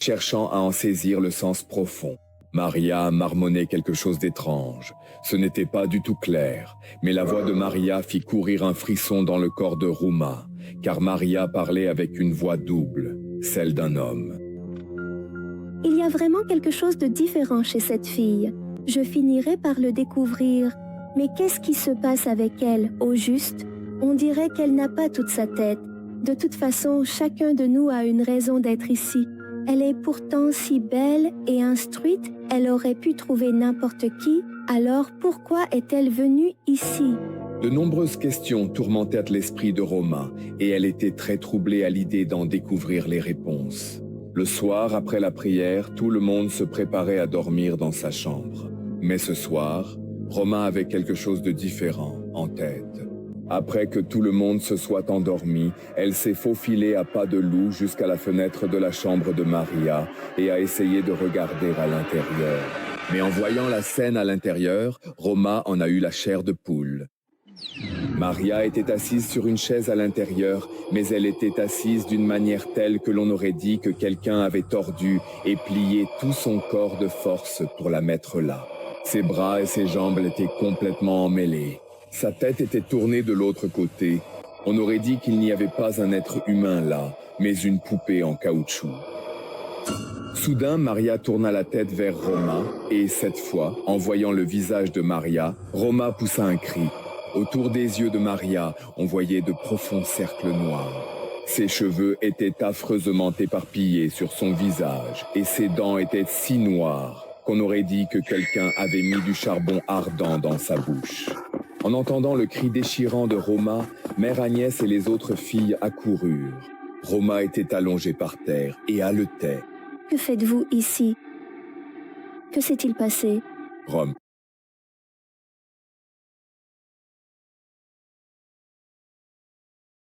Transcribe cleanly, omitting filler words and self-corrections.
cherchant à en saisir le sens profond. Maria marmonnait quelque chose d'étrange. Ce n'était pas du tout clair, mais la voix de Maria fit courir un frisson dans le corps de Rouma, car Maria parlait avec une voix double, celle d'un homme. Il y a vraiment quelque chose de différent chez cette fille. Je finirai par le découvrir. Mais qu'est-ce qui se passe avec elle, au juste? On dirait qu'elle n'a pas toute sa tête. De toute façon, chacun de nous a une raison d'être ici. Elle est pourtant si belle et instruite, elle aurait pu trouver n'importe qui. Alors pourquoi est-elle venue ici? De nombreuses questions tourmentaient l'esprit de Romain, et elle était très troublée à l'idée d'en découvrir les réponses. Le soir, après la prière, tout le monde se préparait à dormir dans sa chambre. Mais ce soir, Romain avait quelque chose de différent en tête. Après que tout le monde se soit endormi, elle s'est faufilée à pas de loup jusqu'à la fenêtre de la chambre de Maria et a essayé de regarder à l'intérieur. Mais en voyant la scène à l'intérieur, Romain en a eu la chair de poule. Maria était assise sur une chaise à l'intérieur, mais elle était assise d'une manière telle que l'on aurait dit que quelqu'un avait tordu et plié tout son corps de force pour la mettre là. Ses bras et ses jambes étaient complètement emmêlés. Sa tête était tournée de l'autre côté. On aurait dit qu'il n'y avait pas un être humain là, mais une poupée en caoutchouc. Soudain, Maria tourna la tête vers Romain et, cette fois, en voyant le visage de Maria, Romain poussa un cri. Autour des yeux de Maria, on voyait de profonds cercles noirs. Ses cheveux étaient affreusement éparpillés sur son visage et ses dents étaient si noires qu'on aurait dit que quelqu'un avait mis du charbon ardent dans sa bouche. En entendant le cri déchirant de Romain, Mère Agnès et les autres filles accoururent. Romain était allongé par terre et haletait. Que faites-vous ici? Que s'est-il passé? Rome.